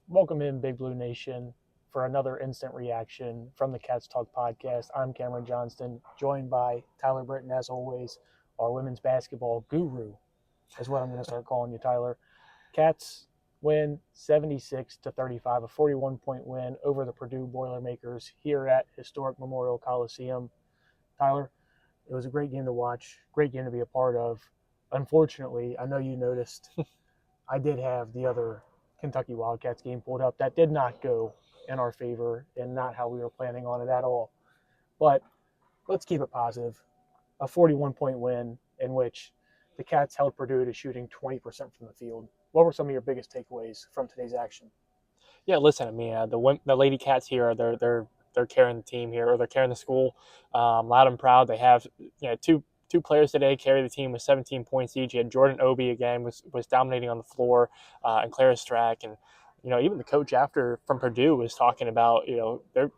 Welcome in, Big Blue Nation, for another instant reaction from the Cats Talk podcast. I'm Cameron Johnston, joined by Tyler Britton, as always, our women's basketball guru, is what I'm going to start calling you, Tyler. Cats win 76 to 35, a 41-point win over the Purdue Boilermakers here at historic Memorial Coliseum. Tyler, it was a great game to watch, great game to be a part of. Unfortunately, I know you noticed I did have the other Kentucky Wildcats game pulled up. That did not go in our favor and not how we were planning on it at all. But let's keep it positive. A 41-point win in which the Cats held Purdue to shooting 20% from the field. What were some of your biggest takeaways from today's action? Yeah, listen, I mean, the Lady Cats here, they're carrying the team here, or they're carrying the school, loud and proud. They have two players today carry the team with 17 points each. You had Jordan Obi again was dominating on the floor, and Clara Strack, and even the coach after from Purdue was talking about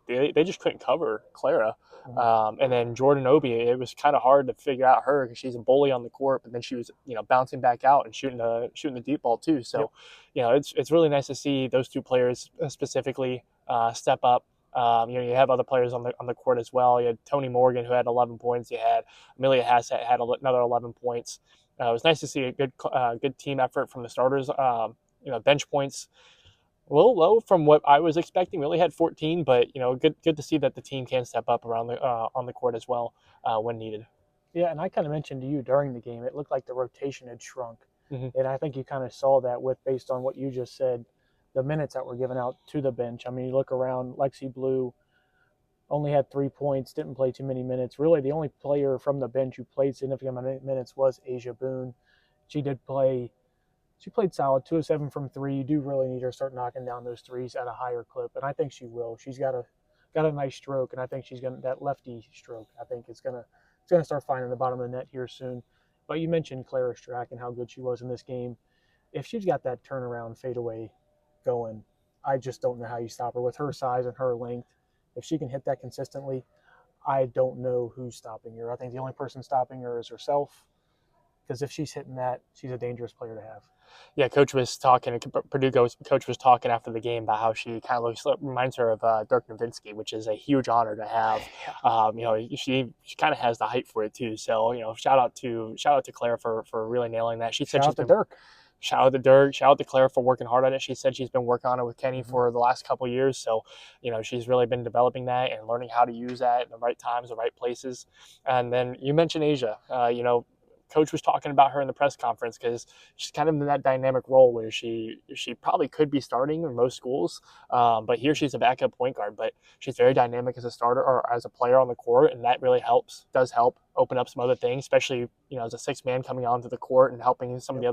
they just couldn't cover Clara. And then Jordan Obi, it was kind of hard to figure out her because she's a bully on the court, but then she was bouncing back out and shooting the deep ball too. So, Yep. it's really nice to see those two players specifically step up. You have other players on the court as well. You had Tony Morgan, who had 11 points. You had Amelia Hassett had another 11 points. It was nice to see a good team effort from the starters. Bench points a little low from what I was expecting. We only had 14, but good to see that the team can step up around the on the court as well when needed. Yeah, and I kind of mentioned to you during the game, it looked like the rotation had shrunk. Mm-hmm. And I think you kind of saw that based on what you just said, the minutes that were given out to the bench. I mean, you look around, Lexi Blue only had 3 points, didn't play too many minutes. Really, the only player from the bench who played significant amount of minutes was Asia Boone. She did play. She played solid, 2 of 7 from three. You do really need her to start knocking down those threes at a higher clip, and I think she will. She's got a nice stroke, and I think she's gonna that lefty stroke. I think it's gonna start finding the bottom of the net here soon. But you mentioned Clara Strack and how good she was in this game. If she's got that turnaround fadeaway going, I just don't know how you stop her with her size and her length. If she can hit that consistently, I don't know who's stopping her. I think the only person stopping her is herself, because if she's hitting that, she's a dangerous player to have. Yeah, coach was talking. Purdue coach was talking after the game about how she kind of reminds her of Dirk Nowitzki, which is a huge honor to have. Yeah. She kind of has the height for it too. So shout out to Claire for really nailing that. She said Shout she's out to been Dirk. shout out to Dirk, shout out to Claire for working hard on it. She said she's been working on it with Kenny Mm-hmm. for the last couple of years. So, she's really been developing that and learning how to use that in the right times, the right places. And then you mentioned Asia. Coach was talking about her in the press conference because she's kind of in that dynamic role where she probably could be starting in most schools, but here she's a backup point guard. But she's very dynamic as a starter or as a player on the court, and that really does help open up some other things, especially as a six man coming onto the court and helping some of the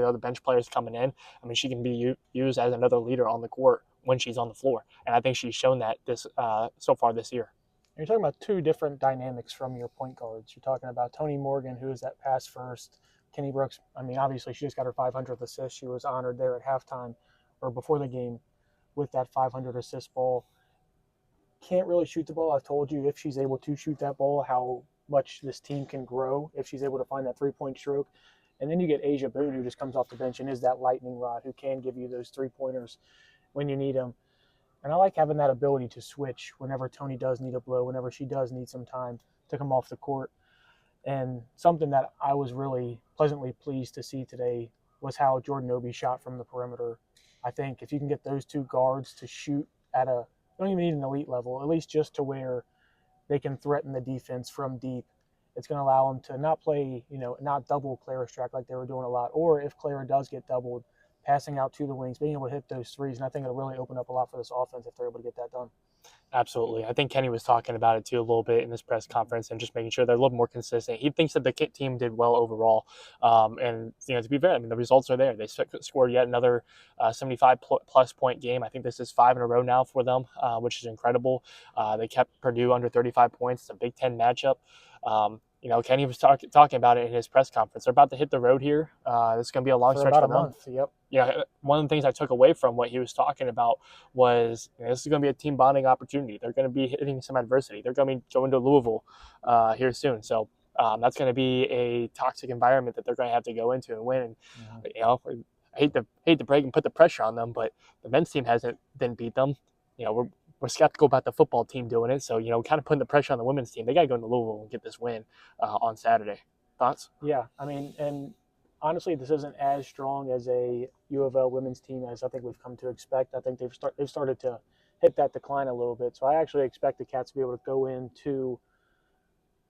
other bench players coming in. I mean, she can be used as another leader on the court when she's on the floor, and I think she's shown that this so far this year. You're talking about two different dynamics from your point guards. You're talking about Tony Morgan, who is that pass first. Kenny Brooks, I mean, obviously she just got her 500th assist. She was honored there at halftime or before the game with that 500 assist ball. Can't really shoot the ball. I've told you, if she's able to shoot that ball, how much this team can grow if she's able to find that 3 point stroke. And then you get Asia Boone, who just comes off the bench and is that lightning rod who can give you those 3 pointers when you need them. And I like having that ability to switch whenever Tony does need a blow, whenever she does need some time to come off the court. And something that I was really pleasantly pleased to see today was how Jordan Obi shot from the perimeter. I think if you can get those two guards to shoot at a, you don't even need an elite level, at least just to where they can threaten the defense from deep, it's going to allow them to not play, not double Clara Strack like they were doing a lot. Or if Clara does get doubled, passing out to the wings, being able to hit those threes. And I think it'll really open up a lot for this offense if they're able to get that done. Absolutely. I think Kenny was talking about it too a little bit in this press conference and just making sure they're a little more consistent. He thinks that the team did well overall. And, to be fair, I mean, the results are there. They scored yet another 75 plus point game. I think this is 5 in a row now for them, which is incredible. They kept Purdue under 35 points. It's a Big Ten matchup. Kenny was talking about it in his press conference. They're about to hit the road here. It's going to be a long for stretch about for a them. month. Yep. Yeah, one of the things I took away from what he was talking about was this is going to be a team bonding opportunity. They're going to be hitting some adversity. They're going to be going to Louisville here soon. So that's going to be a toxic environment that they're going to have to go into and win. And, hate to break and put the pressure on them, but the men's team didn't beat them. We're skeptical about the football team doing it, so kind of putting the pressure on the women's team. They got to go into Louisville and get this win on Saturday. Thoughts? Yeah, I mean, and honestly, this isn't as strong as a U of L women's team as I think we've come to expect. I think they've started to hit that decline a little bit. So I actually expect the Cats to be able to go into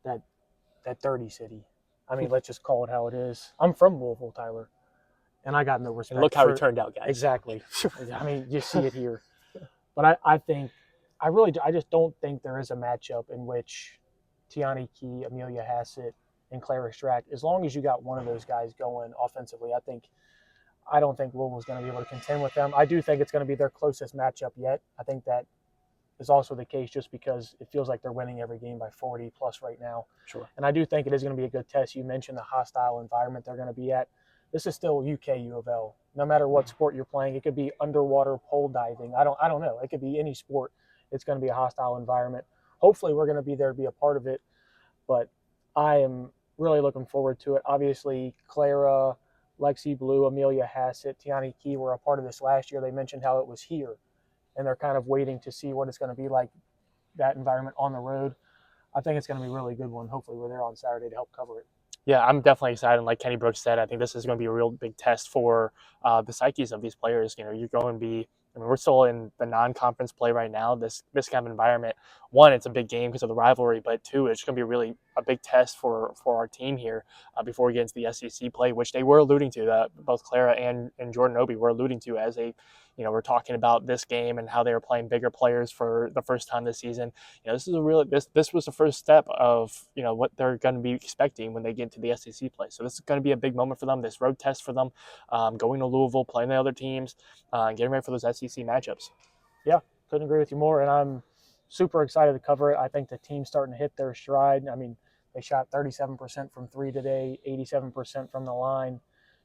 that dirty city. I mean, let's just call it how it is. I'm from Louisville, Tyler, and I got no respect. And look how he turned out, guys. Exactly. I mean, you see it here. But I just don't think there is a matchup in which Tiani Key, Amelia Hassett, and Clara Strack, as long as you got one of those guys going offensively, I don't think Louisville's going to be able to contend with them. I do think it's going to be their closest matchup yet. I think that is also the case just because it feels like they're winning every game by 40 plus right now. Sure. And I do think it is going to be a good test. You mentioned the hostile environment they're going to be at. This is still UK U of L. No matter what sport you're playing, it could be underwater pole diving. I don't know. It could be any sport. It's going to be a hostile environment. Hopefully we're going to be there to be a part of it. But I am really looking forward to it. Obviously, Clara, Lexi Blue, Amelia Hassett, Tiani Key were a part of this last year. They mentioned how it was here, and they're kind of waiting to see what it's going to be like, that environment on the road. I think it's going to be a really good one. Hopefully we're there on Saturday to help cover it. Yeah, I'm definitely excited. Like Kenny Brooks said, I think this is going to be a real big test for the psyches of these players. You're going to be. I mean, we're still in the non-conference play right now. This kind of environment. One, it's a big game because of the rivalry, but two, it's going to be really a big test for our team here before we get into the SEC play, which they were alluding to. That both Clara and Jordan Obi were alluding to as we're talking about this game and how they were playing bigger players for the first time this season. This is this was the first step of what they're going to be expecting when they get into the SEC play. So this is going to be a big moment for them. This road test for them, going to Louisville, playing the other teams, getting ready for those SEC matchups. Yeah, couldn't agree with you more. And I'm super excited to cover it. I think the team's starting to hit their stride. I mean, they shot 37% from three today, 87% from the line.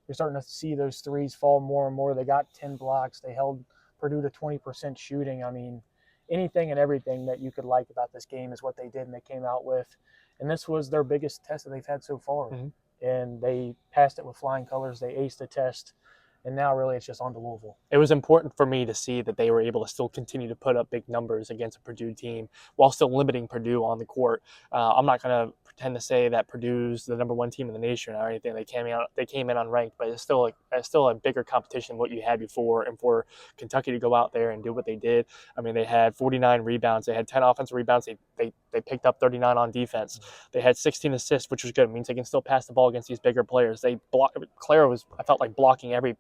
You're starting to see those threes fall more and more. They got 10 blocks. They held Purdue to 20% shooting. I mean, anything and everything that you could like about this game is what they did and they came out with. And this was their biggest test that they've had so far. Mm-hmm. And they passed it with flying colors. They aced the test. And now really it's just on to Louisville. It was important for me to see that they were able to still continue to put up big numbers against a Purdue team while still limiting Purdue on the court. I'm not going to pretend to say that Purdue's the number one team in the nation or anything. They came in unranked, but it's still a bigger competition than what you had before. And for Kentucky to go out there and do what they did, I mean, they had 49 rebounds. They had 10 offensive rebounds. They picked up 39 on defense. They had 16 assists, which was good. It means they can still pass the ball against these bigger players. Clara was, I felt like, blocking every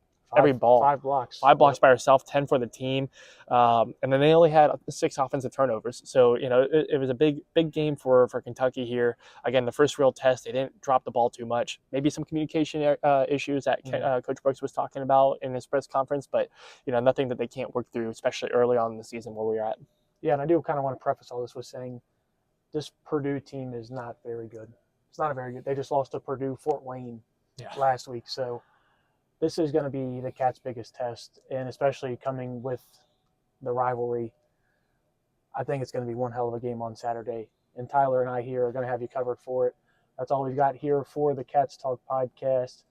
ball. 5 blocks. 5 blocks by herself, 10 for the team. And then they only had 6 offensive turnovers. So, it was a big game for Kentucky here. Again, the first real test, they didn't drop the ball too much. Maybe some communication issues that Coach Brooks was talking about in his press conference, but, nothing that they can't work through, especially early on in the season where we're at. Yeah, and I do kind of want to preface all this with saying this Purdue team is not very good. It's not very good. They just lost to Purdue Fort Wayne last week, so this is going to be the Cats' biggest test, and especially coming with the rivalry, I think it's going to be one hell of a game on Saturday. And Tyler and I here are going to have you covered for it. That's all we've got here for the Cats Talk podcast.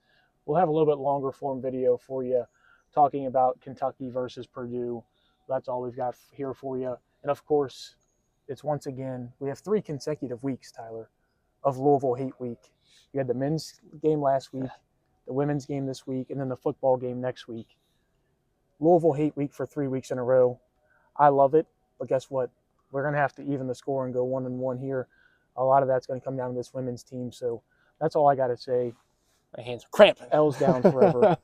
We'll have a little bit longer form video for you talking about Kentucky versus Purdue. That's all we've got here for you. And, of course, it's once again, we have 3 consecutive weeks, Tyler, of Louisville Hate Week. We had the men's game last week, the women's game this week, and then the football game next week. Louisville Hate Week for 3 weeks in a row. I love it, but guess what? We're going to have to even the score and go 1-1 here. A lot of that's going to come down to this women's team, so that's all I got to say. My hands are cramping. L's down forever.